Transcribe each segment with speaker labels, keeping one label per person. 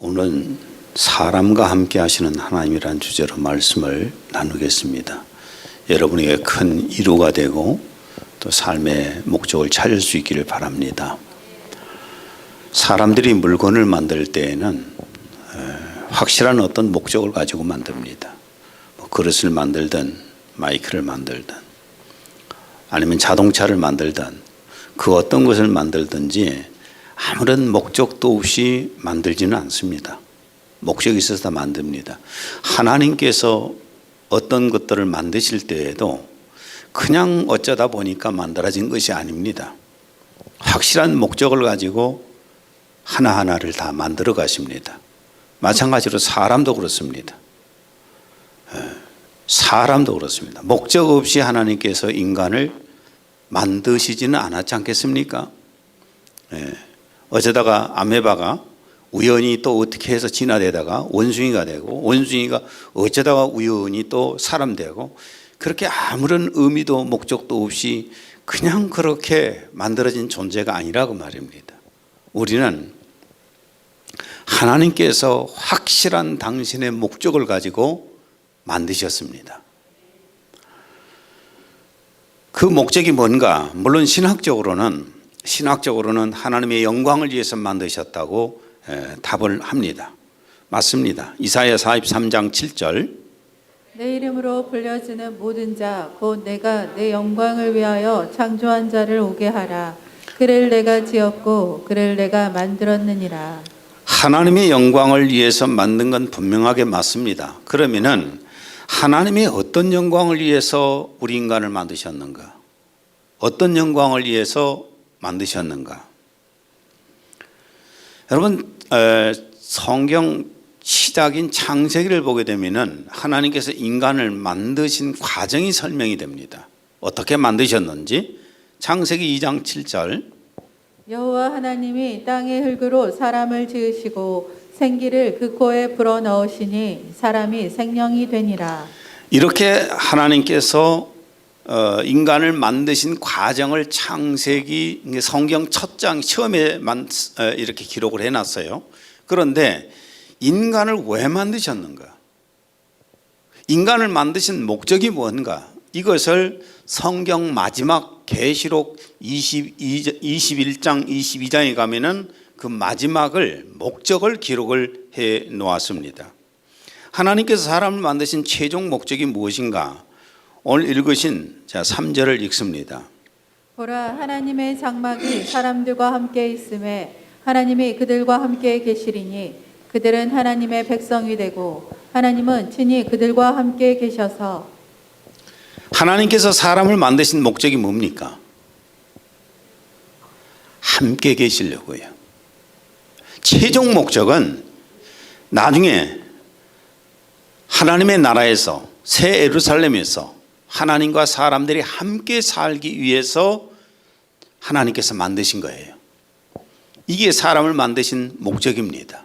Speaker 1: 오늘은 사람과 함께 하시는 하나님이라는 주제로 말씀을 나누겠습니다. 여러분에게 큰 위로가 되고 또 삶의 목적을 찾을 수 있기를 바랍니다. 사람들이 물건을 만들 때에는 확실한 어떤 목적을 가지고 만듭니다. 그릇을 만들든 마이크를 만들든 아니면 자동차를 만들든 그 어떤 것을 만들든지 아무런 목적도 없이 만들지는 않습니다. 목적이 있어서 다 만듭니다. 하나님께서 어떤 것들을 만드실 때에도 그냥 어쩌다 보니까 만들어진 것이 아닙니다. 확실한 목적을 가지고 하나하나를 다 만들어 가십니다. 마찬가지로 사람도 그렇습니다. 사람도 그렇습니다. 목적 없이 하나님께서 인간을 만드시지는 않았지 않겠습니까? 어쩌다가 아메바가 우연히 또 어떻게 해서 진화되다가 원숭이가 되고 원숭이가 어쩌다가 우연히 또 사람 되고 그렇게 아무런 의미도 목적도 없이 그냥 그렇게 만들어진 존재가 아니라고 말입니다. 우리는 하나님께서 확실한 당신의 목적을 가지고 만드셨습니다. 그 목적이 뭔가? 물론 신학적으로는 하나님의 영광을 위해서 만드셨다고 답을 합니다. 맞습니다. 이사야 43장 7절
Speaker 2: 내 이름으로 불려지는 모든 자 곧 내가 내 영광을 위하여 창조한 자를 오게 하라. 그를 내가 지었고 그를 내가 만들었느니라.
Speaker 1: 하나님의 영광을 위해서 만든 건 분명하게 맞습니다. 그러면은 하나님의 어떤 영광을 위해서 우리 인간을 만드셨는가? 어떤 영광을 위해서 만드셨는가? 여러분, 성경 시작인 창세기를 보게 되면은 하나님께서 인간을 만드신 과정이 설명이 됩니다. 어떻게 만드셨는지 창세기 2장 7절
Speaker 2: 여호와 하나님이 땅의 흙으로 사람을 지으시고 생기를 그 코에 불어 넣으시니 사람이 생명이 되니라. 이렇게
Speaker 1: 하나님께서 인간을 만드신 과정을 창세기 성경 첫 장 처음에 이렇게 기록을 해놨어요. 그런데 인간을 왜 만드셨는가? 인간을 만드신 목적이 뭔가? 이것을 성경 마지막 계시록 21장 22장에 가면은 그 마지막을 목적을 기록을 해 놓았습니다. 하나님께서 사람을 만드신 최종 목적이 무엇인가? 오늘 읽으신 3절을 읽습니다.
Speaker 2: 보라, 하나님의 장막이 사람들과 함께 있음에 하나님이 그들과 함께 계시리니 그들은 하나님의 백성이 되고 하나님은 친히 그들과 함께 계셔서.
Speaker 1: 하나님께서 사람을 만드신 목적이 뭡니까? 함께 계시려고요. 최종 목적은 나중에 하나님의 나라에서 새 예루살렘에서 하나님과 사람들이 함께 살기 위해서 하나님께서 만드신 거예요. 이게 사람을 만드신 목적입니다.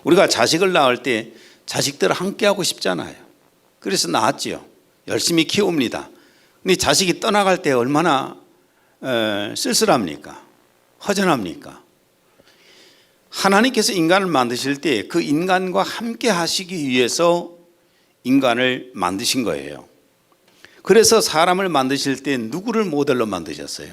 Speaker 1: 우리가 자식을 낳을 때 자식들을 함께 하고 싶잖아요. 그래서 낳았지요. 열심히 키웁니다. 근데 자식이 떠나갈 때 얼마나 쓸쓸합니까? 허전합니까? 하나님께서 인간을 만드실 때 그 인간과 함께 하시기 위해서 인간을 만드신 거예요. 그래서 사람을 만드실 때 누구를 모델로 만드셨어요?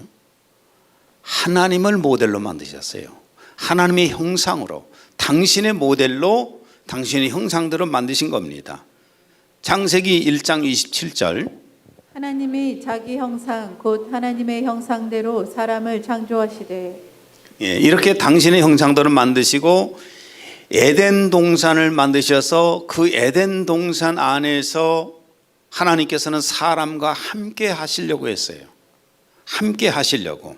Speaker 1: 하나님을 모델로 만드셨어요. 하나님의 형상으로, 당신의 모델로, 당신의 형상대로 만드신 겁니다. 창세기 1장 27절
Speaker 2: 하나님이 자기 형상 곧 하나님의 형상대로 사람을 창조하시되.
Speaker 1: 이렇게 당신의 형상대로 만드시고 에덴 동산을 만드셔서 그 에덴 동산 안에서 하나님께서는 사람과 함께 하시려고 했어요. 함께 하시려고.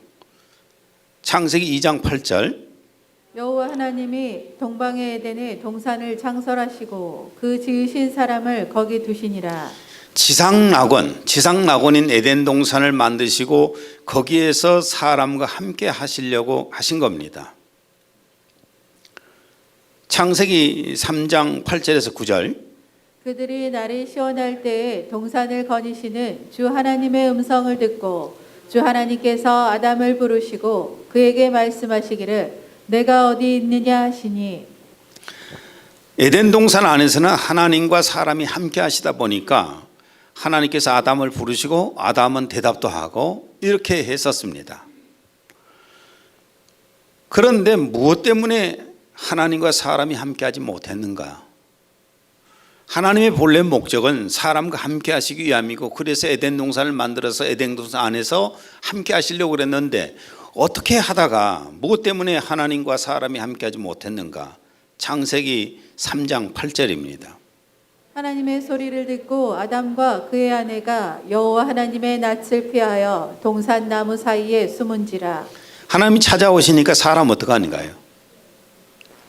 Speaker 1: 창세기 2장 8절
Speaker 2: 여호와 하나님이 동방의 에덴에 동산을 창설하시고 그 지으신 사람을 거기 두시니라. 지상낙원인 에덴 동산을 만드시고 거기에서 사람과 함께 하시려고 하신 겁니다. 창세기 3장 8절에서 9절 그들이 날이 시원할 때에 동산을 거니시는 주 하나님의 음성을 듣고 주 하나님께서 아담을 부르시고 그에게 말씀하시기를 내가 어디 있느냐 하시니.
Speaker 1: 에덴 동산 안에서는 하나님과 사람이 함께 하시다 보니까 하나님께서 아담을 부르시고 아담은 대답도 하고 이렇게 했었습니다. 그런데 무엇 때문에 하나님과 사람이 함께 하지 못했는가? 하나님의 본래 목적은 사람과 함께 하시기 위함이고, 그래서 에덴 동산을 만들어서 에덴 동산 안에서 함께 하시려고 그랬는데 어떻게 하다가 무엇 때문에 하나님과 사람이 함께 하지 못했는가? 창세기 3장 8절입니다.
Speaker 2: 하나님의 소리를 듣고 아담과 그의 아내가 여호와 하나님의 낯을 피하여 동산 나무 사이에 숨은지라.
Speaker 1: 하나님이 찾아오시니까 사람 어떡하는가요?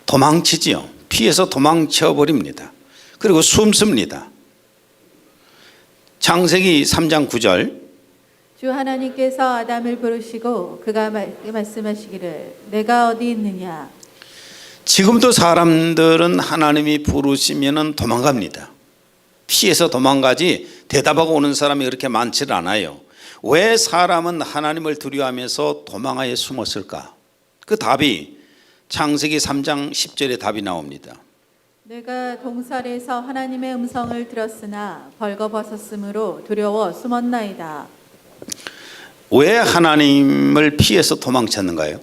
Speaker 1: 도망치지요. 피해서 도망쳐 버립니다. 그리고 숨습니다. 창세기 3장 9절.
Speaker 2: 주 하나님께서 아담을 부르시고 그가 말씀하시기를 내가 어디 있느냐.
Speaker 1: 지금도 사람들은 하나님이 부르시면 도망갑니다. 피해서 도망가지 대답하고 오는 사람이 그렇게 많지는 않아요. 왜 사람은 하나님을 두려워하면서 도망하여 숨었을까? 그 답이 창세기 3장 10절에 답이 나옵니다.
Speaker 2: 내가 동산에서 하나님의 음성을 들었으나 벌거벗었으므로 두려워 숨었나이다.
Speaker 1: 왜 하나님을 피해서 도망쳤는가요?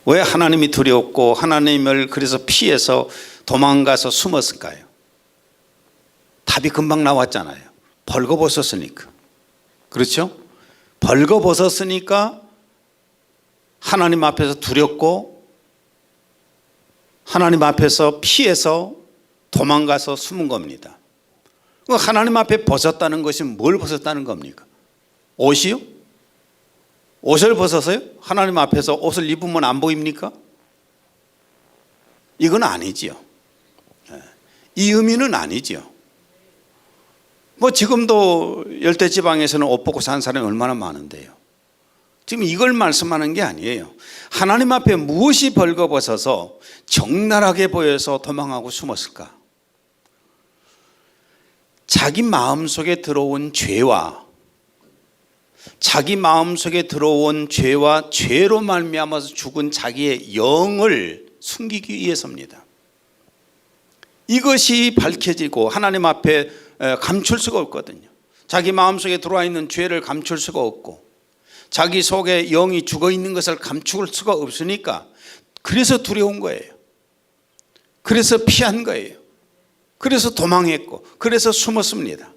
Speaker 1: 왜 하나님이 두려웠고 하나님을 그래서 피해서 도망가서 숨었을까요? 답이 금방 나왔잖아요. 벌거벗었으니까. 그렇죠? 벌거벗었으니까 하나님 앞에서 두렵고 하나님 앞에서 피해서 도망가서 숨은 겁니다. 하나님 앞에 벗었다는 것이 뭘 벗었다는 겁니까? 옷이요? 옷을 벗어서요? 하나님 앞에서 옷을 입으면 안 보입니까? 이건 아니지요. 이 의미는 아니지요. 지금도 열대지방에서는 옷 벗고 사는 사람이 얼마나 많은데요. 지금 이걸 말씀하는 게 아니에요. 하나님 앞에 무엇이 벌거벗어서 적나라하게 보여서 도망하고 숨었을까? 자기 마음속에 들어온 죄와 자기 마음속에 들어온 죄와 죄로 말미암아서 죽은 자기의 영을 숨기기 위해서입니다. 이것이 밝혀지고 하나님 앞에 감출 수가 없거든요. 자기 마음속에 들어와 있는 죄를 감출 수가 없고 자기 속에 영이 죽어 있는 것을 감출 수가 없으니까 그래서 두려운 거예요. 그래서 피한 거예요. 그래서 도망했고 그래서 숨었습니다.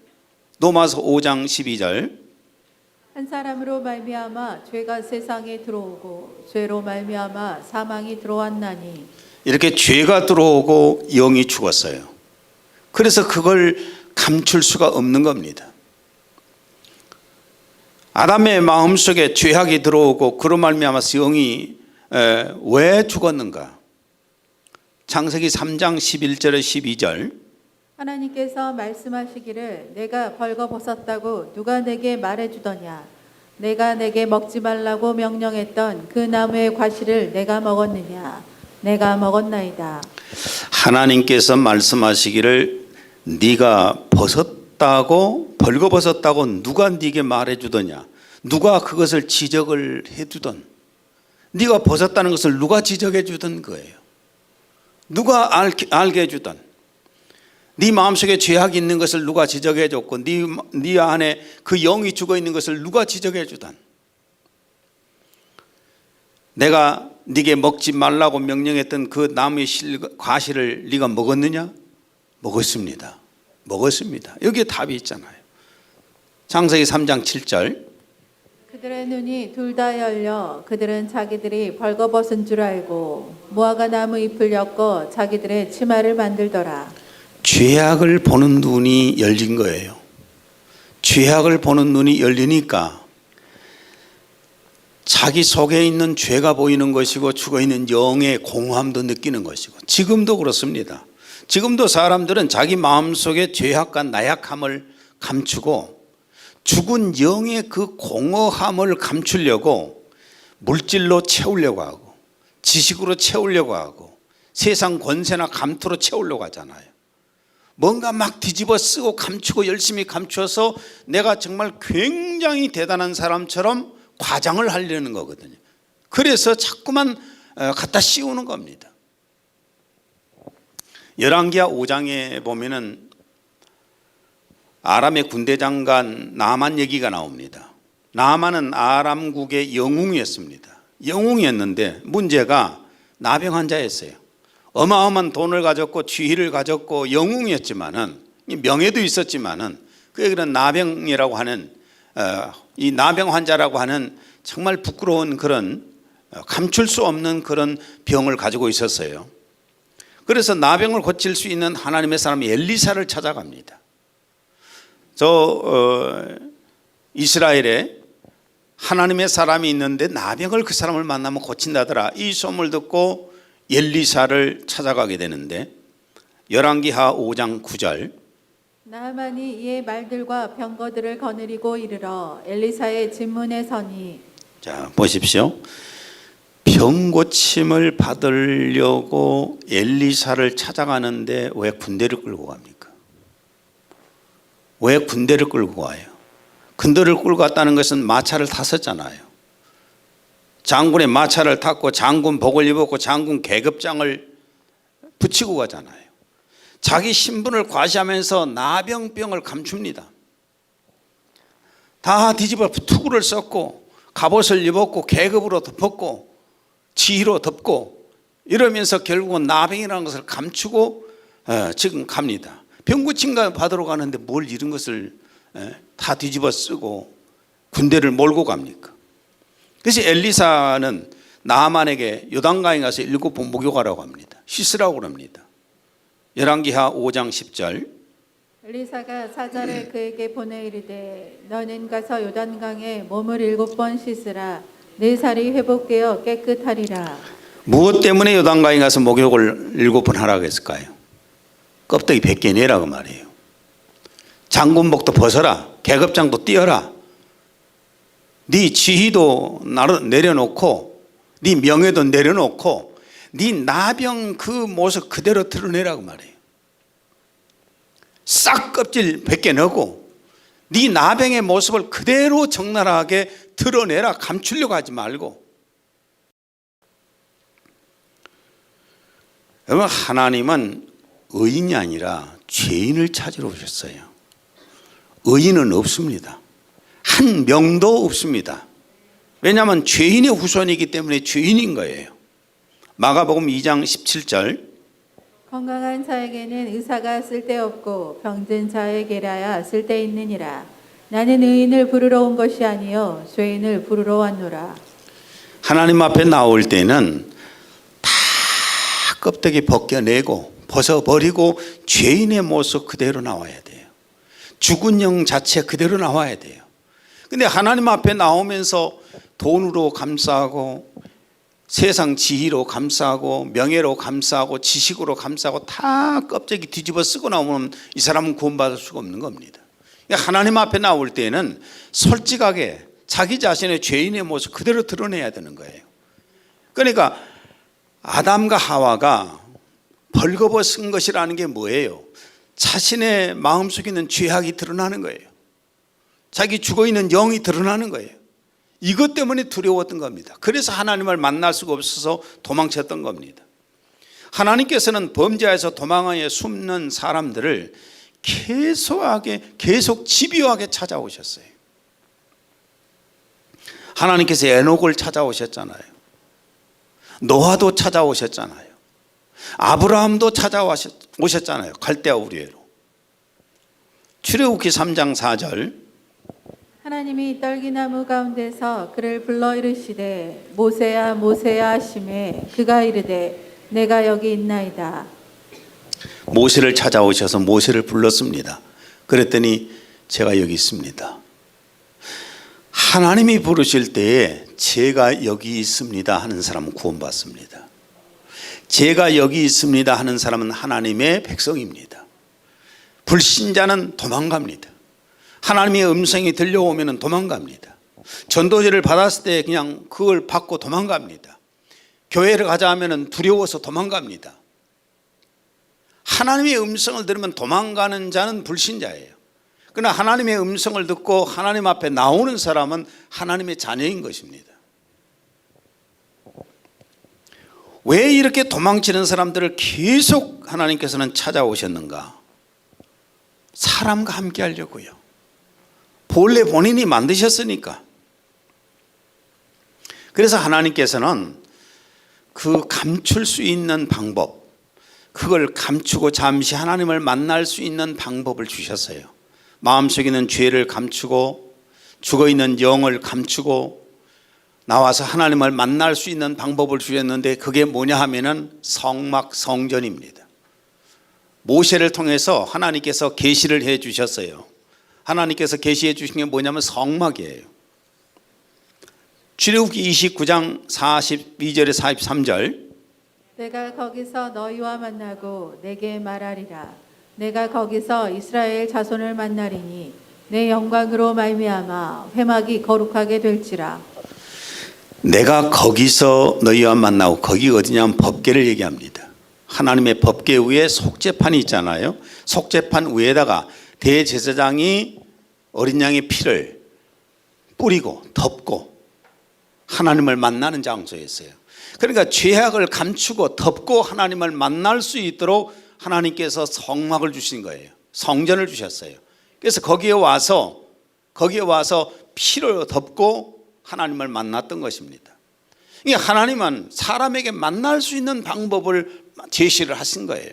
Speaker 1: 로마서 5장 12절.
Speaker 2: 한 사람으로 말미암아 죄가 세상에 들어오고 죄로 말미암아 사망이 들어왔나니.
Speaker 1: 이렇게 죄가 들어오고 영이 죽었어요. 그래서 그걸 감출 수가 없는 겁니다. 아담의 마음속에 죄악이 들어오고 그로 말미암아서 영이 왜 죽었는가? 창세기 3장 11절에 12절.
Speaker 2: 하나님께서 말씀하시기를 내가 벌거벗었다고 누가 내게 말해주더냐. 내가 내게 먹지 말라고 명령했던 그 나무의 과실을 내가 먹었느냐. 내가 먹었나이다.
Speaker 1: 하나님께서 말씀하시기를 네가 벗었다고 벌거벗었다고 누가 네게 말해주더냐. 누가 그것을 지적을 해주던, 네가 벗었다는 것을 누가 지적해 주던 거예요. 누가 알게 해주던, 네 마음속에 죄악이 있는 것을 누가 지적해 줬고 네 안에 그 영이 죽어 있는 것을 누가 지적해 주던, 내가 네게 먹지 말라고 명령했던 그 나무의 과실을 네가 먹었느냐? 먹었습니다. 먹었습니다. 여기에 답이 있잖아요. 창세기 3장 7절.
Speaker 2: 그들의 눈이 둘 다 열려 그들은 자기들이 벌거벗은 줄 알고 무화과 나무 잎을 엮어 자기들의 치마를 만들더라.
Speaker 1: 죄악을 보는 눈이 열린 거예요. 죄악을 보는 눈이 열리니까 자기 속에 있는 죄가 보이는 것이고 죽어있는 영의 공허함도 느끼는 것이고, 지금도 그렇습니다. 지금도 사람들은 자기 마음속에 죄악과 나약함을 감추고 죽은 영의 그 공허함을 감추려고 물질로 채우려고 하고 지식으로 채우려고 하고 세상 권세나 감투로 채우려고 하잖아요. 뭔가 막 뒤집어 쓰고 감추고 열심히 감춰서 내가 정말 굉장히 대단한 사람처럼 과장을 하려는 거거든요. 그래서 자꾸만 갖다 씌우는 겁니다. 열왕기하 5장에 보면은 아람의 군대 장관 나만 얘기가 나옵니다. 나만은 아람국의 영웅이었습니다. 영웅이었는데 문제가 나병 환자였어요. 어마어마한 돈을 가졌고 지위를 가졌고 영웅이었지만은 명예도 있었지만은 그런 나병이라고 하는 이 나병 환자라고 하는 정말 부끄러운 그런 감출 수 없는 그런 병을 가지고 있었어요. 그래서 나병을 고칠 수 있는 하나님의 사람 엘리사를 찾아갑니다. 이스라엘에 하나님의 사람이 있는데 나병을 그 사람을 만나면 고친다더라. 이 소문을 듣고 엘리사를 찾아가게 되는데 열왕기하 5장 9절
Speaker 2: 나아만이 이의 말들과 병거들을 거느리고 이르러 엘리사의 진문에 서니.
Speaker 1: 자 보십시오. 병 고침을 받으려고 엘리사를 찾아가는데 왜 군대를 끌고 갑니까? 왜 군대를 끌고 가요? 군대를 끌고 갔다는 것은 마차를 탔었잖아요. 장군의 마차를 탔고 장군 복을 입었고 장군 계급장을 붙이고 가잖아요. 자기 신분을 과시하면서 나병병을 감춥니다. 다 뒤집어 투구를 썼고 갑옷을 입었고 계급으로 덮었고 지휘로 덮고 이러면서 결국은 나병이라는 것을 감추고 지금 갑니다. 병고침가 받으러 가는데 뭘 이런 것을 다 뒤집어 쓰고 군대를 몰고 갑니까? 그래서 엘리사는 나아만에게 요단강에 가서 7번 목욕하라고 합니다. 씻으라고 합니다. 열왕기하 5장 10절
Speaker 2: 엘리사가 사자를 그에게 보내 이르되 너는 가서 요단강에 몸을 7번 씻으라. 네 살이 회복되어 깨끗하리라.
Speaker 1: 무엇 때문에 요단강에 가서 목욕을 7번 하라고 했을까요? 껍데기 벗겨내라 그 말이에요. 장군복도 벗어라. 계급장도 띄어라. 네 지위도 내려놓고 네 명예도 내려놓고 네 나병 그 모습 그대로 드러내라고 말이에요. 싹 껍질 벗겨내고 네 나병의 모습을 그대로 적나라하게 드러내라. 감추려고 하지 말고. 여러분 하나님은 의인이 아니라 죄인을 찾으러 오셨어요. 의인은 없습니다. 한 명도 없습니다. 왜냐하면 죄인의 후손이기 때문에 죄인인 거예요. 마가복음 2장 17절
Speaker 2: 건강한 자에게는 의사가 쓸데없고 병든 자에게라야 쓸데있느니라. 나는 의인을 부르러 온 것이 아니요 죄인을 부르러 왔노라.
Speaker 1: 하나님 앞에 나올 때는 다 껍데기 벗겨내고 벗어버리고 죄인의 모습 그대로 나와야 돼요. 죽은 영 자체 그대로 나와야 돼요. 근데 하나님 앞에 나오면서 돈으로 감싸고 세상 지위로 감싸고 명예로 감싸고 지식으로 감싸고 다 껍데기 뒤집어 쓰고 나오면 이 사람은 구원받을 수가 없는 겁니다. 하나님 앞에 나올 때는 솔직하게 자기 자신의 죄인의 모습 그대로 드러내야 되는 거예요. 그러니까 아담과 하와가 벌거벗은 것이라는 게 뭐예요? 자신의 마음속에 있는 죄악이 드러나는 거예요. 자기 죽어있는 영이 드러나는 거예요. 이것 때문에 두려웠던 겁니다. 그래서 하나님을 만날 수가 없어서 도망쳤던 겁니다. 하나님께서는 범죄에서 도망하여 숨는 사람들을 계속 집요하게 찾아오셨어요. 하나님께서 에녹을 찾아오셨잖아요. 노아도 찾아오셨잖아요. 아브라함도 찾아오셨잖아요. 갈대아 우리에로. 출애굽기 3장 4절
Speaker 2: 하나님이 떨기나무 가운데서 그를 불러 이르시되 모세야 모세야 하시매 그가 이르되 내가 여기 있나이다.
Speaker 1: 모세를 찾아오셔서 모세를 불렀습니다. 그랬더니 제가 여기 있습니다. 하나님이 부르실 때에 제가 여기 있습니다 하는 사람은 구원받습니다. 제가 여기 있습니다 하는 사람은 하나님의 백성입니다. 불신자는 도망갑니다. 하나님의 음성이 들려오면 도망갑니다. 전도제를 받았을 때 그냥 그걸 받고 도망갑니다. 교회를 가자 하면 두려워서 도망갑니다. 하나님의 음성을 들으면 도망가는 자는 불신자예요. 그러나 하나님의 음성을 듣고 하나님 앞에 나오는 사람은 하나님의 자녀인 것입니다. 왜 이렇게 도망치는 사람들을 계속 하나님께서는 찾아오셨는가? 사람과 함께 하려고요. 본래 본인이 만드셨으니까. 그래서 하나님께서는 그 감출 수 있는 방법, 그걸 감추고 잠시 하나님을 만날 수 있는 방법을 주셨어요. 마음속에 있는 죄를 감추고 죽어있는 영을 감추고 나와서 하나님을 만날 수 있는 방법을 주셨는데, 그게 뭐냐 하면은 성막 성전입니다. 모세를 통해서 하나님께서 계시를 해 주셨어요. 하나님께서 계시해 주신 게 뭐냐면 성막이에요. 출애굽기 29장 42절에 43절,
Speaker 2: 내가 거기서 너희와 만나고 내게 말하리라. 내가 거기서 이스라엘 자손을 만나리니 내 영광으로 말미암아 회막이 거룩하게 될지라.
Speaker 1: 내가 거기서 너희와 만나고, 거기 어디냐면 법궤를 얘기합니다. 하나님의 법궤 위에 속죄판이 있잖아요. 속죄판 위에다가 대제사장이 어린 양의 피를 뿌리고 덮고 하나님을 만나는 장소였어요. 그러니까 죄악을 감추고 덮고 하나님을 만날 수 있도록 하나님께서 성막을 주신 거예요. 성전을 주셨어요. 그래서 거기에 와서 피를 덮고 하나님을 만났던 것입니다. 이게 하나님은 사람에게 만날 수 있는 방법을 제시를 하신 거예요.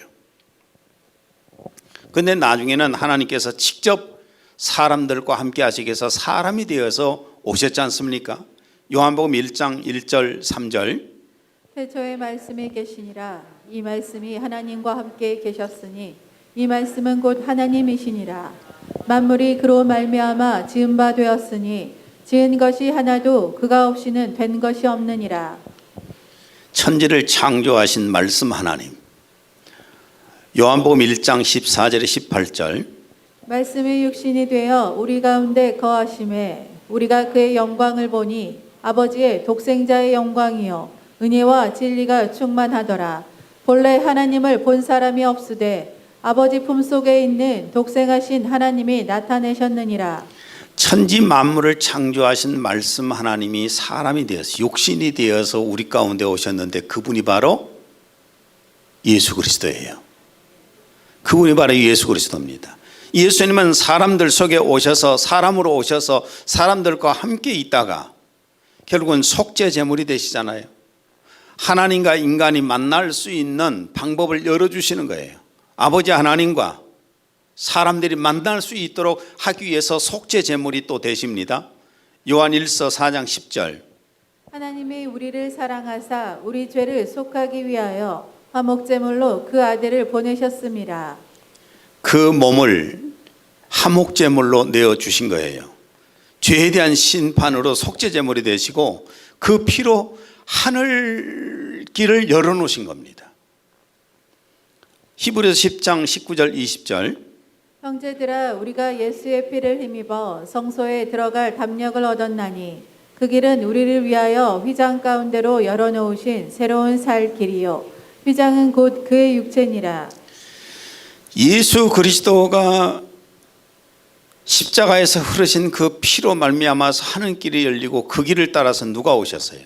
Speaker 1: 그런데 나중에는 하나님께서 직접 사람들과 함께 하시기 위해서 사람이 되어서 오셨지 않습니까? 요한복음 1장 1절 3절,
Speaker 2: 태초에 말씀이 계시니라. 이 말씀이 하나님과 함께 계셨으니 이 말씀은 곧 하나님이시니라. 만물이 그로 말미암아 지은 바 되었으니 지은 것이 하나도 그가 없이는 된 것이 없느니라.
Speaker 1: 천지를 창조하신 말씀 하나님. 요한복음 1장 14절에 18절,
Speaker 2: 말씀이 육신이 되어 우리 가운데 거하심에 우리가 그의 영광을 보니 아버지의 독생자의 영광이요 은혜와 진리가 충만하더라. 본래 하나님을 본 사람이 없으되 아버지 품속에 있는 독생하신 하나님이 나타내셨느니라.
Speaker 1: 천지 만물을 창조하신 말씀 하나님이 사람이 되어서 육신이 되어서 우리 가운데 오셨는데, 그분이 바로 예수 그리스도예요. 그분이 바로 예수 그리스도입니다. 예수님은 사람들 속에 오셔서 사람으로 오셔서 사람들과 함께 있다가 결국은 속죄 제물이 되시잖아요. 하나님과 인간이 만날 수 있는 방법을 열어주시는 거예요. 아버지 하나님과 사람들이 만날 수 있도록 하기 위해서 속죄 제물이 또 되십니다. 요한 1서 4장 10절,
Speaker 2: 하나님이 우리를 사랑하사 우리 죄를 속하기 위하여 화목제물로 그 아들을 보내셨습니다.
Speaker 1: 그 몸을 화목제물로 내어주신 거예요. 죄에 대한 심판으로 속죄제물이 되시고 그 피로 하늘 길을 열어놓으신 겁니다. 히브리서 10장 19절 20절,
Speaker 2: 형제들아 우리가 예수의 피를 힘입어 성소에 들어갈 담력을 얻었나니 그 길은 우리를 위하여 휘장 가운데로 열어놓으신 새로운 살 길이요 휘장은 곧 그의 육체니라.
Speaker 1: 예수 그리스도가 십자가에서 흐르신 그 피로 말미암아서 하는 길이 열리고, 그 길을 따라서 누가 오셨어요?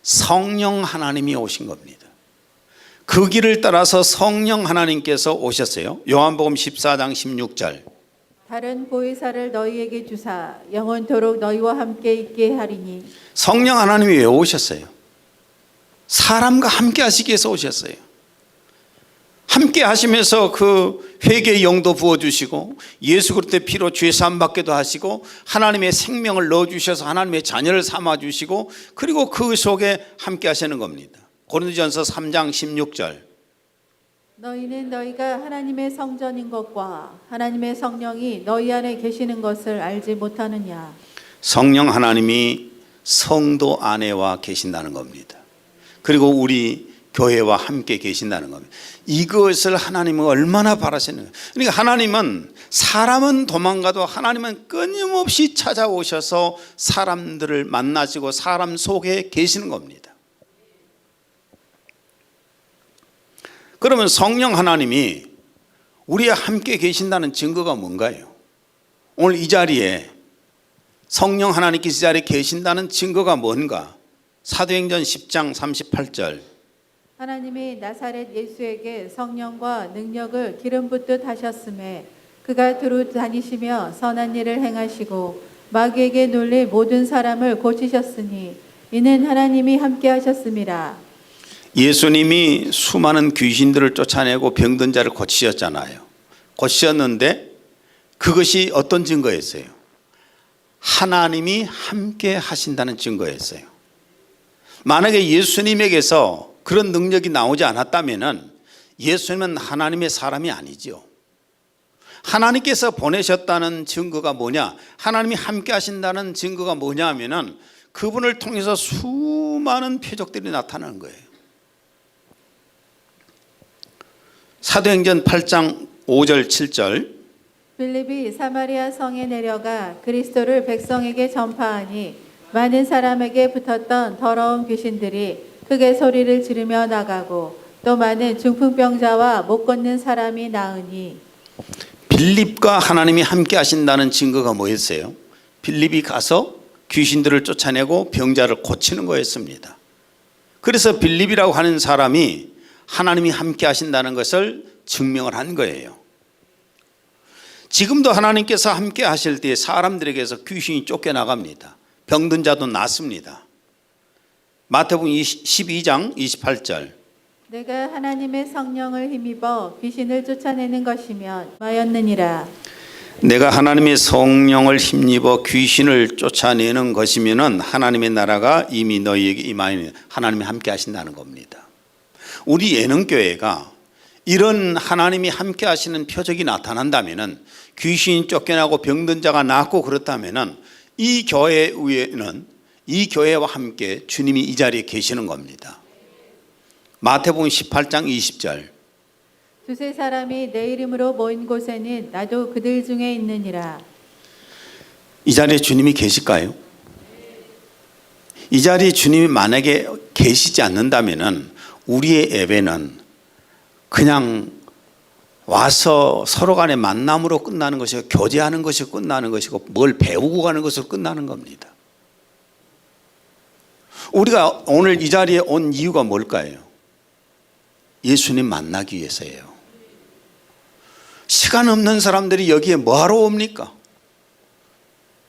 Speaker 1: 성령 하나님이 오신 겁니다. 그 길을 따라서 성령 하나님께서 오셨어요. 요한복음 14장 16절,
Speaker 2: 다른 보혜사를 너희에게 주사 영원토록 너희와 함께 있게 하리니.
Speaker 1: 성령 하나님이 왜 오셨어요? 사람과 함께 하시기 위해서 오셨어요. 함께 하시면서 그 회개의 영도 부어주시고 예수 그리스도의 피로 죄 사함 받게도 하시고 하나님의 생명을 넣어주셔서 하나님의 자녀를 삼아주시고, 그리고 그 속에 함께 하시는 겁니다. 고린도전서 3장 16절,
Speaker 2: 너희는 너희가 하나님의 성전인 것과 하나님의 성령이 너희 안에 계시는 것을 알지 못하느냐.
Speaker 1: 성령 하나님이 성도 안에와 계신다는 겁니다. 그리고 우리 교회와 함께 계신다는 겁니다. 이것을 하나님은 얼마나 바라시는 거예요. 그러니까 하나님은, 사람은 도망가도 하나님은 끊임없이 찾아오셔서 사람들을 만나시고 사람 속에 계시는 겁니다. 그러면 성령 하나님이 우리와 함께 계신다는 증거가 뭔가요? 오늘 이 자리에 성령 하나님께서 이 자리에 계신다는 증거가 뭔가? 사도행전 10장 38절,
Speaker 2: 하나님이 나사렛 예수에게 성령과 능력을 기름 붓듯 하셨음에 그가 두루 다니시며 선한 일을 행하시고 마귀에게 놀릴 모든 사람을 고치셨으니 이는 하나님이 함께 하셨음이라.
Speaker 1: 예수님이 수많은 귀신들을 쫓아내고 병든 자를 고치셨잖아요. 고치셨는데 그것이 어떤 증거였어요? 하나님이 함께 하신다는 증거였어요. 만약에 예수님에게서 그런 능력이 나오지 않았다면 예수님은 하나님의 사람이 아니죠. 하나님께서 보내셨다는 증거가 뭐냐? 하나님이 함께 하신다는 증거가 뭐냐 하면은 그분을 통해서 수많은 표적들이 나타나는 거예요. 사도행전 8장 5절 7절
Speaker 2: 빌립이 사마리아 성에 내려가 그리스도를 백성에게 전파하니 많은 사람에게 붙었던 더러운 귀신들이 크게 소리를 지르며 나가고 또 많은 중풍병자와 못 걷는 사람이 나으니.
Speaker 1: 빌립과 하나님이 함께 하신다는 증거가 뭐였어요? 빌립이 가서 귀신들을 쫓아내고 병자를 고치는 거였습니다. 그래서 빌립이라고 하는 사람이 하나님이 함께 하신다는 것을 증명을 한 거예요. 지금도 하나님께서 함께 하실 때 사람들에게서 귀신이 쫓겨나갑니다. 병든 자도 낫습니다. 마태복음 12장 28절
Speaker 2: 내가 하나님의 성령을 힘입어 귀신을 쫓아내는 것이면 마였느니라.
Speaker 1: 내가 하나님의 성령을 힘입어 귀신을 쫓아내는 것이면 하나님의 나라가 이미 너희에게 임하니 하나님이 함께 하신다는 겁니다. 우리 예능교회가 이런 하나님이 함께 하시는 표적이 나타난다면 귀신이 쫓겨나고 병든 자가 낫고 그렇다면 이 교회에는 이 교회와 함께 주님이 이 자리에 계시는 겁니다. 마태복음 18장 20절
Speaker 2: 두세 사람이 내 이름으로 모인 곳에는 나도 그들 중에 있느니라.
Speaker 1: 이 자리에 주님이 계실까요? 이 자리에 주님이 만약에 계시지 않는다면 우리의 예배는 그냥 와서 서로 간의 만남으로 끝나는 것이고 교제하는 것이 끝나는 것이고 뭘 배우고 가는 것으로 끝나는 겁니다. 우리가 오늘 이 자리에 온 이유가 뭘까요? 예수님 만나기 위해서예요. 시간 없는 사람들이 여기에 뭐하러 옵니까?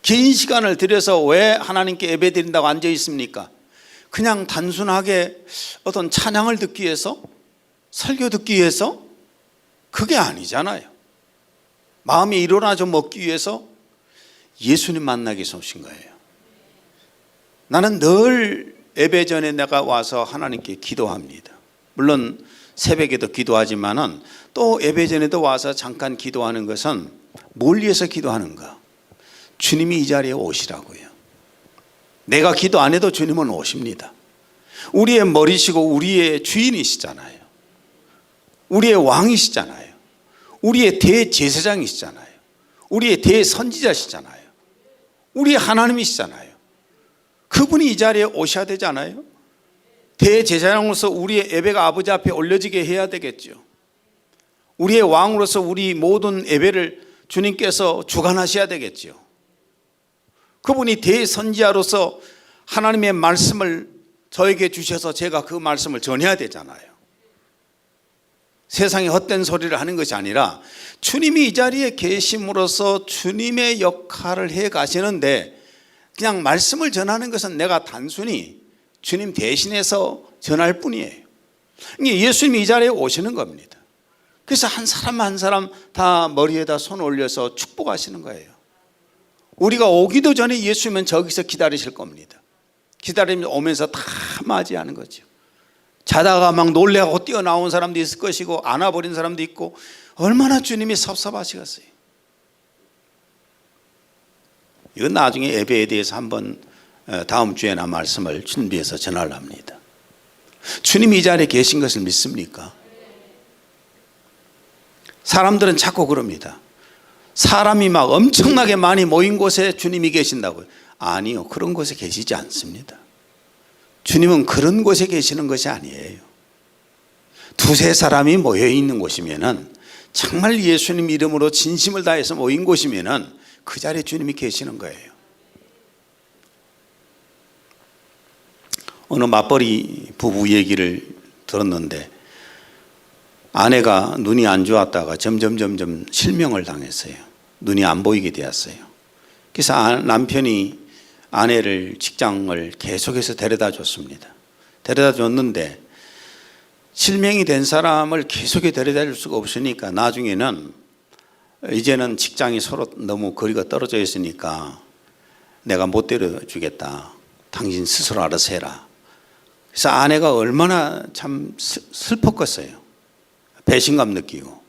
Speaker 1: 긴 시간을 들여서 왜 하나님께 예배 드린다고 앉아 있습니까? 그냥 단순하게 어떤 찬양을 듣기 위해서, 설교 듣기 위해서? 그게 아니잖아요. 마음이 일어나 좀 먹기 위해서 예수님 만나기 위해서 오신 거예요. 나는 늘 예배 전에 내가 와서 하나님께 기도합니다. 물론 새벽에도 기도하지만은 또 예배 전에도 와서 잠깐 기도하는 것은 뭘 위해서 기도하는가? 주님이 이 자리에 오시라고요. 내가 기도 안 해도 주님은 오십니다. 우리의 머리시고 우리의 주인이시잖아요. 우리의 왕이시잖아요. 우리의 대제사장이시잖아요. 우리의 대선지자시잖아요. 우리의 하나님이시잖아요. 그분이 이 자리에 오셔야 되잖아요. 대제사장으로서 우리의 예배가 아버지 앞에 올려지게 해야 되겠죠. 우리의 왕으로서 우리 모든 예배를 주님께서 주관하셔야 되겠죠. 그분이 대선지자로서 하나님의 말씀을 저에게 주셔서 제가 그 말씀을 전해야 되잖아요. 세상에 헛된 소리를 하는 것이 아니라 주님이 이 자리에 계심으로써 주님의 역할을 해 가시는데 그냥 말씀을 전하는 것은 내가 단순히 주님 대신해서 전할 뿐이에요. 예수님이 이 자리에 오시는 겁니다. 그래서 한 사람 한 사람 다 머리에다 손 올려서 축복하시는 거예요. 우리가 오기도 전에 예수님은 저기서 기다리실 겁니다. 기다리면 오면서 다 맞이하는 거죠. 자다가 막 놀래고 뛰어나온 사람도 있을 것이고 안아버린 사람도 있고 얼마나 주님이 섭섭하시겠어요. 이건 나중에 예배에 대해서 한번 다음 주에나 말씀을 준비해서 전하려 합니다. 주님이 이 자리에 계신 것을 믿습니까? 사람들은 자꾸 그럽니다. 사람이 막 엄청나게 많이 모인 곳에 주님이 계신다고요. 아니요, 그런 곳에 계시지 않습니다. 주님은 그런 곳에 계시는 것이 아니에요. 두세 사람이 모여 있는 곳이면은 정말 예수님 이름으로 진심을 다해서 모인 곳이면은 그 자리에 주님이 계시는 거예요. 어느 맞벌이 부부 얘기를 들었는데 아내가 눈이 안 좋았다가 점점 실명을 당했어요. 눈이 안 보이게 되었어요. 그래서 남편이 아내를 직장을 계속해서 데려다 줬습니다. 데려다 줬는데 실명이 된 사람을 계속해 데려다 줄 수가 없으니까 나중에는 이제는 직장이 서로 너무 거리가 떨어져 있으니까 내가 못 데려주겠다. 당신 스스로 알아서 해라. 그래서 아내가 얼마나 참 슬펐겠어요. 배신감 느끼고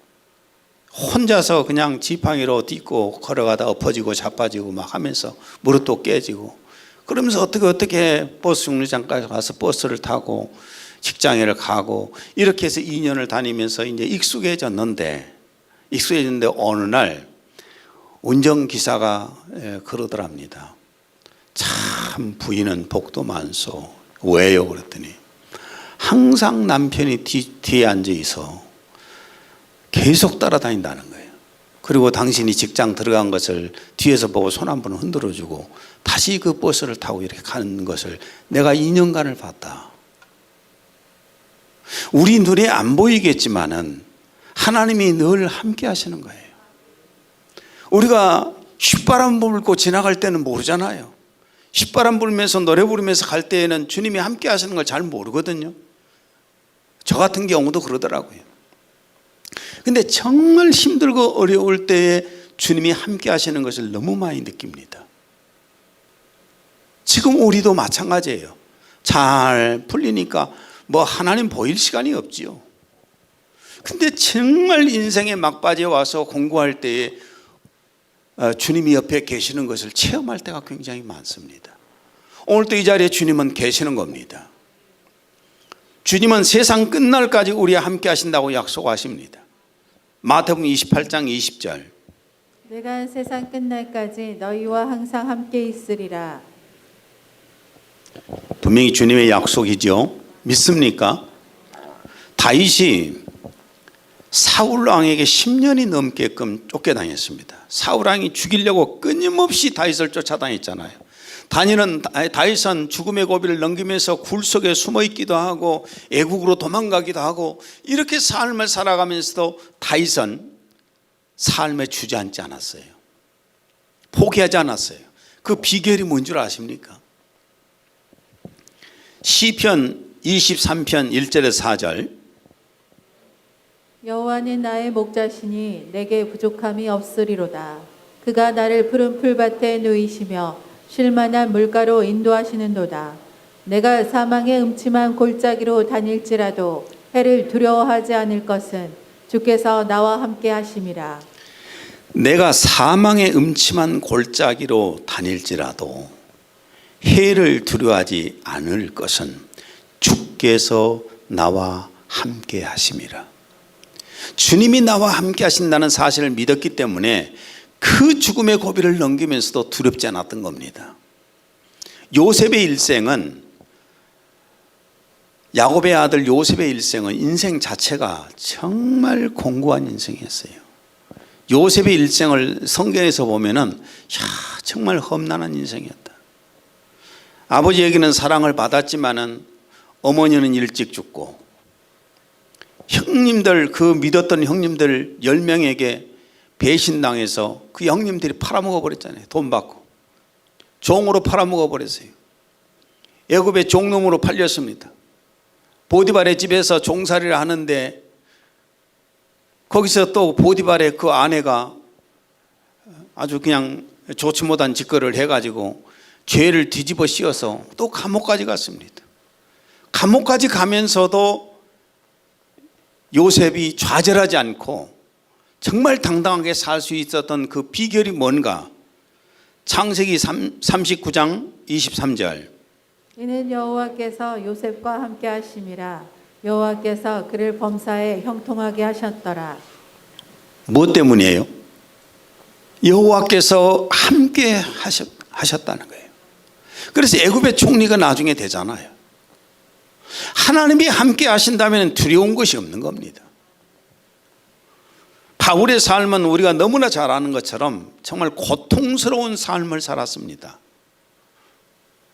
Speaker 1: 혼자서 그냥 지팡이로 딛고 걸어가다 엎어지고 자빠지고 막 하면서 무릎도 깨지고 그러면서 어떻게 버스 정류장까지 가서 버스를 타고 직장에 가고 이렇게 해서 2년을 다니면서 이제 익숙해졌는데 어느 날 운전기사가 그러더랍니다. 참 부인은 복도 많소. 왜요? 그랬더니 항상 남편이 뒤에 앉아 있어 계속 따라다닌다는 거예요. 그리고 당신이 직장 들어간 것을 뒤에서 보고 손 한 번 흔들어주고 다시 그 버스를 타고 이렇게 가는 것을 내가 2년간을 봤다. 우리 눈에 안 보이겠지만은 하나님이 늘 함께 하시는 거예요. 우리가 휘바람 불고 지나갈 때는 모르잖아요. 휘바람 불면서 노래 부르면서 갈 때에는 주님이 함께 하시는 걸 잘 모르거든요. 저 같은 경우도 그러더라고요. 근데 정말 힘들고 어려울 때에 주님이 함께 하시는 것을 너무 많이 느낍니다. 지금 우리도 마찬가지예요. 잘 풀리니까 뭐 하나님 보일 시간이 없지요. 근데 정말 인생의 막바지에 와서 공부할 때에 주님이 옆에 계시는 것을 체험할 때가 굉장히 많습니다. 오늘도 이 자리에 주님은 계시는 겁니다. 주님은 세상 끝날까지 우리와 함께 하신다고 약속하십니다. 마태복음 28장 20절.
Speaker 2: 내가 세상 끝날까지 너희와 항상 함께 있으리라.
Speaker 1: 분명히 주님의 약속이죠. 믿습니까? 다윗이 사울 왕에게 10년이 넘게끔 쫓겨다녔습니다. 사울 왕이 죽이려고 끊임없이 다윗을 쫓아다녔잖아요. 다윗은 죽음의 고비를 넘기면서 굴 속에 숨어 있기도 하고 애국으로 도망가기도 하고 이렇게 삶을 살아가면서도 다윗은 삶에 주저앉지 않았어요. 포기하지 않았어요. 그 비결이 뭔 줄 아십니까? 시편 23편 1절에서 4절.
Speaker 2: 여호와는 나의 목자시니 내게 부족함이 없으리로다. 그가 나를 푸른 풀밭에 누이시며 쉴만한 물가로 인도하시는도다. 내가 사망의 음침한 골짜기로 다닐지라도 해를 두려워하지 않을 것은 주께서 나와 함께 하심이라.
Speaker 1: 내가 사망의 음침한 골짜기로 다닐지라도 해를 두려워하지 않을 것은 주께서 나와 함께 하심이라. 주님이 나와 함께 하신다는 사실을 믿었기 때문에 그 죽음의 고비를 넘기면서도 두렵지 않았던 겁니다. 요셉의 일생은, 야곱의 아들 요셉의 일생은 인생 자체가 정말 공고한 인생이었어요. 요셉의 일생을 성경에서 보면은 정말 험난한 인생이었다. 아버지에게는 사랑을 받았지만은 어머니는 일찍 죽고 형님들, 그 믿었던 형님들 10명에게 배신당해서 그 형님들이 팔아먹어 버렸잖아요. 돈 받고 종으로 팔아먹어 버렸어요. 애굽의 종놈으로 팔렸습니다. 보디발의 집에서 종살이를 하는데 거기서 또 보디발의 그 아내가 아주 그냥 좋지 못한 짓거리를 해가지고 죄를 뒤집어 씌워서 또 감옥까지 갔습니다. 감옥까지 가면서도 요셉이 좌절하지 않고 정말 당당하게 살 수 있었던 그 비결이 뭔가? 창세기 39장 23절.
Speaker 2: 이는 여호와께서 요셉과 함께 하심이라. 여호와께서 그를 범사에 형통하게 하셨더라.
Speaker 1: 무엇 때문이에요? 여호와께서 함께 하셨다는 거예요. 그래서 애굽의 총리가 나중에 되잖아요. 하나님이 함께 하신다면 두려운 것이 없는 겁니다. 바울의 삶은 우리가 너무나 잘 아는 것처럼 정말 고통스러운 삶을 살았습니다.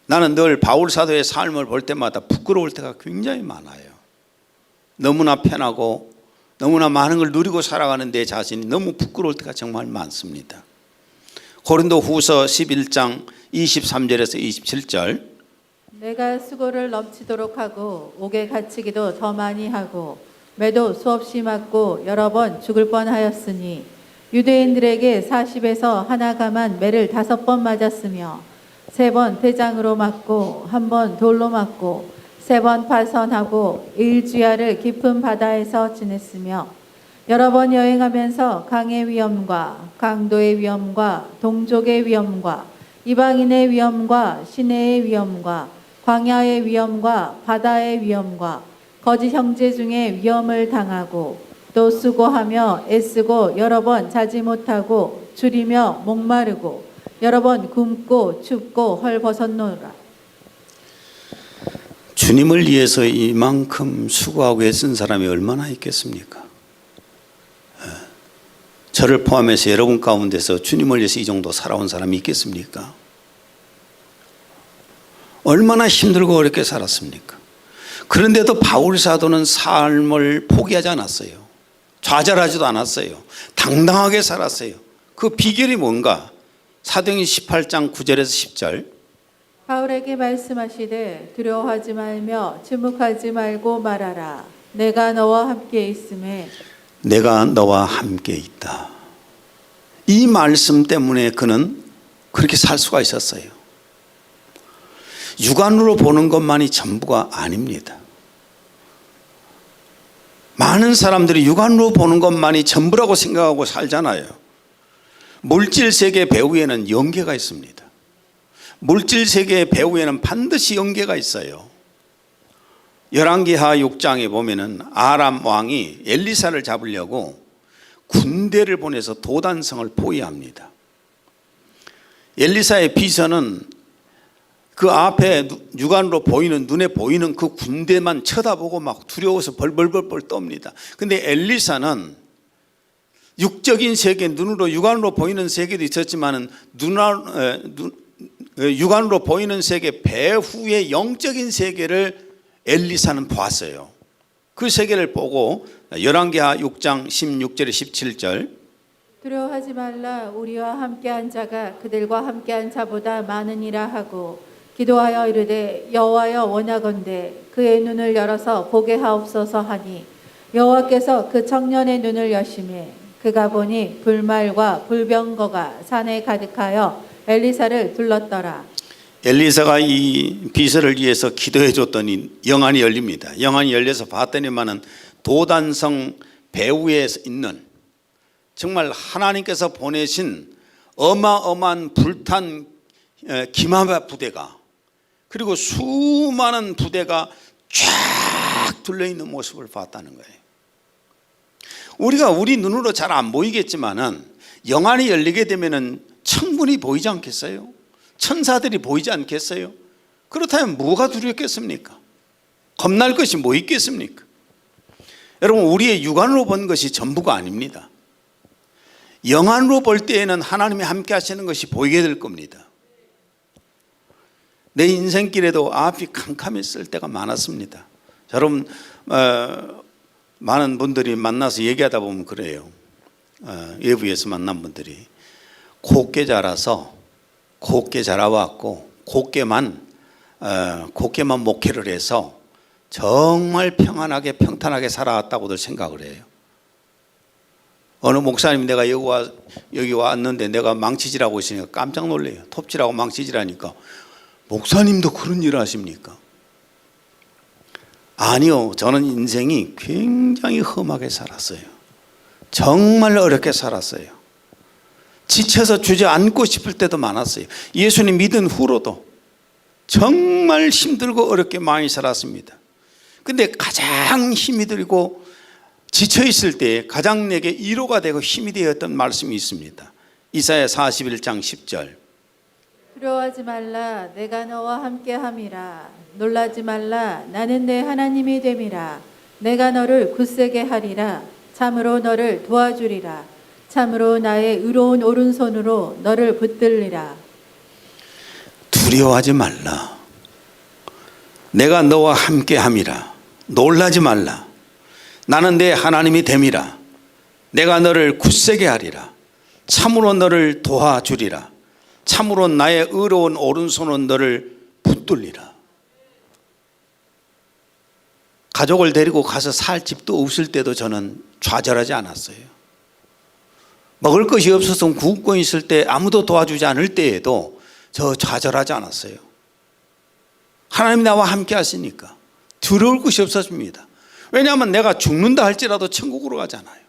Speaker 1: 나는 늘 바울 사도의 삶을 볼 때마다 부끄러울 때가 굉장히 많아요. 너무나 편하고 너무나 많은 걸 누리고 살아가는 내 자신이 너무 부끄러울 때가 정말 많습니다. 고린도후서 11장 23절에서 27절.
Speaker 2: 내가 수고를 넘치도록 하고 옥에 갇히기도 더 많이 하고 매도 수없이 맞고 여러 번 죽을 뻔하였으니 유대인들에게 40에서 하나 감한 매를 5번 맞았으며 3번 대장으로 맞고 1번 돌로 맞고 3번 파선하고 일주야를 깊은 바다에서 지냈으며 여러 번 여행하면서 강의 위험과 강도의 위험과 동족의 위험과 이방인의 위험과 시내의 위험과 광야의 위험과 바다의 위험과 거짓 형제 중에 위험을 당하고 또 수고하며 애쓰고 여러 번 자지 못하고 줄이며 목마르고 여러 번 굶고 춥고 헐벗었노라.
Speaker 1: 주님을 위해서 이만큼 수고하고 애쓴 사람이 얼마나 있겠습니까? 저를 포함해서 여러분 가운데서 주님을 위해서 이 정도 살아온 사람이 있겠습니까? 얼마나 힘들고 어렵게 살았습니까? 그런데도 바울 사도는 삶을 포기하지 않았어요. 좌절하지도 않았어요. 당당하게 살았어요. 그 비결이 뭔가? 사도행전 18장 9절에서 10절.
Speaker 2: 바울에게 말씀하시되 두려워하지 말며 침묵하지 말고 말하라. 내가 너와 함께 있음에
Speaker 1: 내가 너와 함께 있다. 이 말씀 때문에 그는 그렇게 살 수가 있었어요. 육안으로 보는 것만이 전부가 아닙니다. 많은 사람들이 육안으로 보는 것만이 전부라고 생각하고 살잖아요. 물질 세계 배후에는 영계가 있습니다. 물질 세계 배후에는 반드시 영계가 있어요. 열왕기하 6장에 보면은 아람 왕이 엘리사를 잡으려고 군대를 보내서 도단성을 포위합니다. 엘리사의 비서는 그 앞에 육안으로 보이는, 눈에 보이는 그 군대만 쳐다보고 막 두려워서 벌벌벌 떱니다. 근데 엘리사는 육적인 세계, 눈으로 육안으로 보이는 세계도 있었지만은 육안으로 보이는 세계 배후의 영적인 세계를 엘리사는 보았어요. 그 세계를 보고 열왕기하 6장 16절에 17절.
Speaker 2: 두려워하지 말라. 우리와 함께한 자가 그들과 함께한 자보다 많으니라 하고 기도하여 이르되 여호와여 원하건대 그의 눈을 열어서 보게 하옵소서 하니 여호와께서 그 청년의 눈을 여시매 그가 보니 불말과 불병거가 산에 가득하여 엘리사를 둘렀더라.
Speaker 1: 엘리사가 이 비서를 위해서 기도해 줬더니 영안이 열립니다. 영안이 열려서 봤더니만은 도단성 배후에 있는 정말 하나님께서 보내신 어마어마한 불탄 기마바 부대가, 그리고 수많은 부대가 쫙 둘러있는 모습을 봤다는 거예요. 우리가 우리 눈으로 잘 안 보이겠지만은 영안이 열리게 되면은 천군이 보이지 않겠어요? 천사들이 보이지 않겠어요? 그렇다면 뭐가 두렵겠습니까? 겁날 것이 뭐 있겠습니까? 여러분, 우리의 육안으로 본 것이 전부가 아닙니다. 영안으로 볼 때에는 하나님이 함께 하시는 것이 보이게 될 겁니다. 내 인생길에도 앞이 캄캄했을 때가 많았습니다. 여러분, 많은 분들이 만나서 얘기하다 보면 그래요. 외부에서 만난 분들이 곱게 자라서 곱게 자라왔고 곱게만 목회를 해서 정말 평안하게 평탄하게 살아왔다고들 생각을 해요. 어느 목사님, 내가 여기 왔는데 내가 망치질하고 있으니까 깜짝 놀래요. 톱질하고 망치질하니까 목사님도 그런 일을 하십니까? 아니요, 저는 인생이 굉장히 험하게 살았어요. 정말 어렵게 살았어요. 지쳐서 주저앉고 싶을 때도 많았어요. 예수님 믿은 후로도 정말 힘들고 어렵게 많이 살았습니다. 근데 가장 힘이 들고 지쳐 있을 때 가장 내게 위로가 되고 힘이 되었던 말씀이 있습니다. 이사야 41장 10절.
Speaker 2: 두려워하지 말라. 내가 너와 함께함이라. 놀라지 말라. 나는 내 하나님이 됨이라. 내가 너를 굳세게 하리라. 참으로 너를 도와주리라. 참으로 나의 의로운 오른손으로 너를 붙들리라.
Speaker 1: 두려워하지 말라. 내가 너와 함께함이라. 놀라지 말라. 나는 내 하나님이 됨이라. 내가 너를 굳세게 하리라. 참으로 너를 도와주리라. 참으로 나의 의로운 오른손은 너를 붙들리라. 가족을 데리고 가서 살 집도 없을 때도 저는 좌절하지 않았어요. 먹을 것이 없어서 굶고 있을 때 아무도 도와주지 않을 때에도 저 좌절하지 않았어요. 하나님이 나와 함께 하시니까 두려울 것이 없어집니다. 왜냐하면 내가 죽는다 할지라도 천국으로 가잖아요.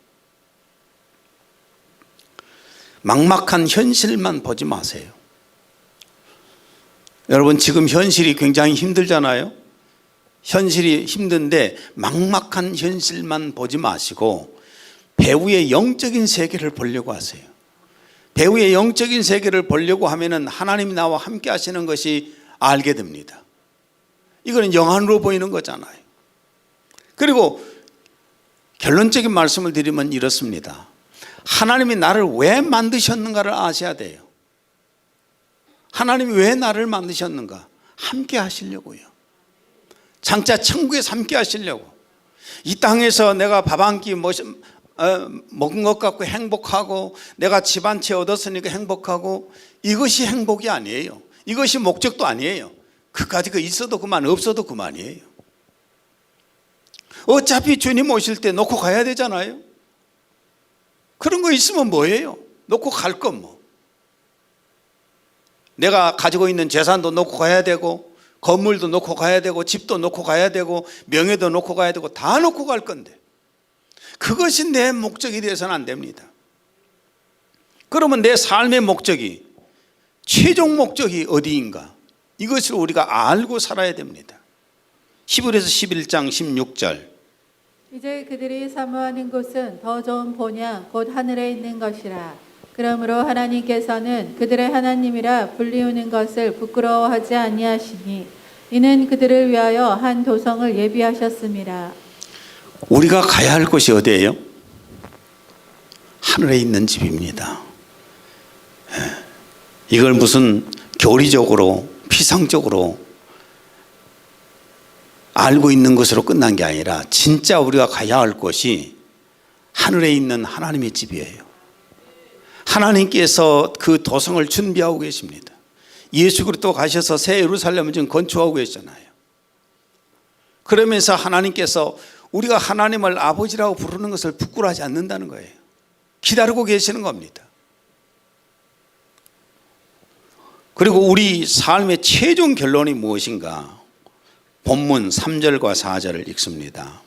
Speaker 1: 막막한 현실만 보지 마세요. 여러분, 지금 현실이 굉장히 힘들잖아요. 현실이 힘든데 막막한 현실만 보지 마시고 배후의 영적인 세계를 보려고 하세요. 배후의 영적인 세계를 보려고 하면은 하나님이 나와 함께 하시는 것이 알게 됩니다. 이거는 영안으로 보이는 거잖아요. 그리고 결론적인 말씀을 드리면 이렇습니다. 하나님이 나를 왜 만드셨는가를 아셔야 돼요. 하나님이 왜 나를 만드셨는가? 함께 하시려고요. 장차 천국에서 함께 하시려고. 이 땅에서 내가 밥 한 끼 먹은 것 같고 행복하고 내가 집 한 채 얻었으니까 행복하고, 이것이 행복이 아니에요. 이것이 목적도 아니에요. 그까지 있어도 그만, 없어도 그만이에요. 어차피 주님 오실 때 놓고 가야 되잖아요. 그런 거 있으면 뭐예요? 놓고 갈 건 뭐. 내가 가지고 있는 재산도 놓고 가야 되고, 건물도 놓고 가야 되고, 집도 놓고 가야 되고, 명예도 놓고 가야 되고, 다 놓고 갈 건데 그것이 내 목적이 되어서는 안 됩니다. 그러면 내 삶의 목적이, 최종 목적이 어디인가? 이것을 우리가 알고 살아야 됩니다. 히브리서 11장 16절.
Speaker 2: 이제 그들이 사모하는 곳은 더 좋은 본향 곧 하늘에 있는 것이라. 그러므로 하나님께서는 그들의 하나님이라 불리우는 것을 부끄러워하지 아니하시니 이는 그들을 위하여 한 도성을 예비하셨습니다.
Speaker 1: 우리가 가야 할 곳이 어디예요? 하늘에 있는 집입니다. 이걸 무슨 교리적으로 피상적으로 알고 있는 것으로 끝난 게 아니라 진짜 우리가 가야 할 곳이 하늘에 있는 하나님의 집이에요. 하나님께서 그 도성을 준비하고 계십니다. 예수 그리스도 가셔서 새 예루살렘을 지금 건축하고 계시잖아요. 그러면서 하나님께서 우리가 하나님을 아버지라고 부르는 것을 부끄러워하지 않는다는 거예요. 기다리고 계시는 겁니다. 그리고 우리 삶의 최종 결론이 무엇인가? 본문 3절과 4절을 읽습니다.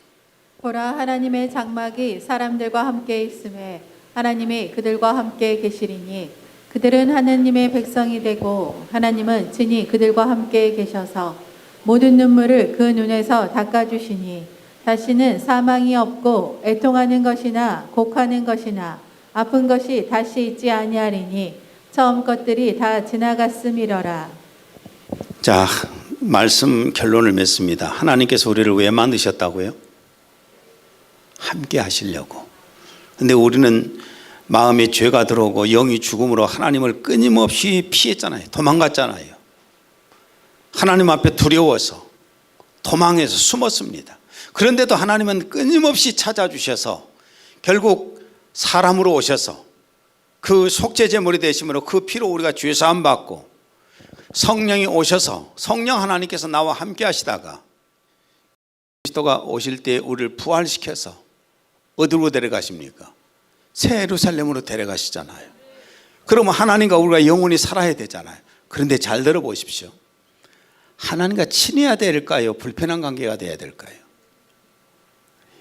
Speaker 2: 보라, 하나님의 장막이 사람들과 함께 있음에 하나님이 그들과 함께 계시리니 그들은 하나님의 백성이 되고 하나님은 친히 그들과 함께 계셔서 모든 눈물을 그 눈에서 닦아주시니 다시는 사망이 없고 애통하는 것이나 곡하는 것이나 아픈 것이 다시 있지 아니하리니 처음 것들이 다 지나갔음이러라.
Speaker 1: 자, 말씀 결론을 맺습니다. 하나님께서 우리를 왜 만드셨다고요? 함께 하시려고. 근데 우리는 마음에 죄가 들어오고 영이 죽음으로 하나님을 끊임없이 피했잖아요. 도망갔잖아요. 하나님 앞에 두려워서 도망해서 숨었습니다. 그런데도 하나님은 끊임없이 찾아주셔서 결국 사람으로 오셔서 그 속죄제물이 되심으로 그 피로 우리가 죄사함 받고 성령이 오셔서 성령 하나님께서 나와 함께 하시다가 그리스도가 오실 때 우리를 부활시켜서 어디로 데려가십니까? 새 예루살렘으로 데려가시잖아요. 그러면 하나님과 우리가 영원히 살아야 되잖아요. 그런데 잘 들어보십시오. 하나님과 친해야 될까요? 불편한 관계가 돼야 될까요?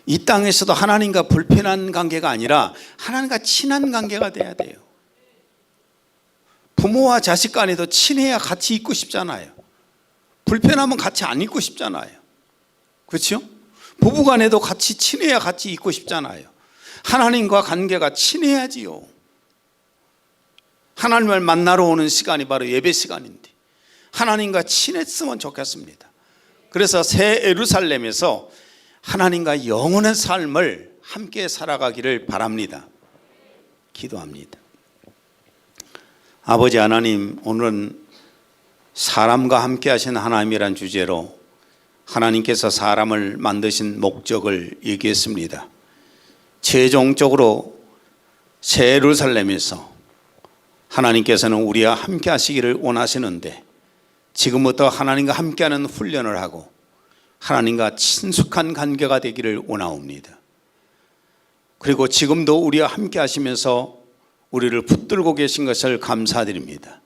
Speaker 1: 이 땅에서도 하나님과 불편한 관계가 아니라 하나님과 친한 관계가 돼야 돼요. 부모와 자식 간에도 친해야 같이 있고 싶잖아요. 불편하면 같이 안 있고 싶잖아요. 그렇죠? 부부 간에도 같이 친해야 같이 있고 싶잖아요. 하나님과 관계가 친해야지요. 하나님을 만나러 오는 시간이 바로 예배 시간인데 하나님과 친했으면 좋겠습니다. 그래서 새 예루살렘에서 하나님과 영원한 삶을 함께 살아가기를 바랍니다. 기도합니다. 아버지 하나님, 오늘은 사람과 함께 하신 하나님이란 주제로 하나님께서 사람을 만드신 목적을 얘기했습니다. 최종적으로 새 예루살렘에서 하나님께서는 우리와 함께 하시기를 원하시는데 지금부터 하나님과 함께하는 훈련을 하고 하나님과 친숙한 관계가 되기를 원하옵니다. 그리고 지금도 우리와 함께 하시면서 우리를 붙들고 계신 것을 감사드립니다.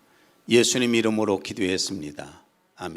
Speaker 1: 예수님 이름으로 기도했습니다. 아멘.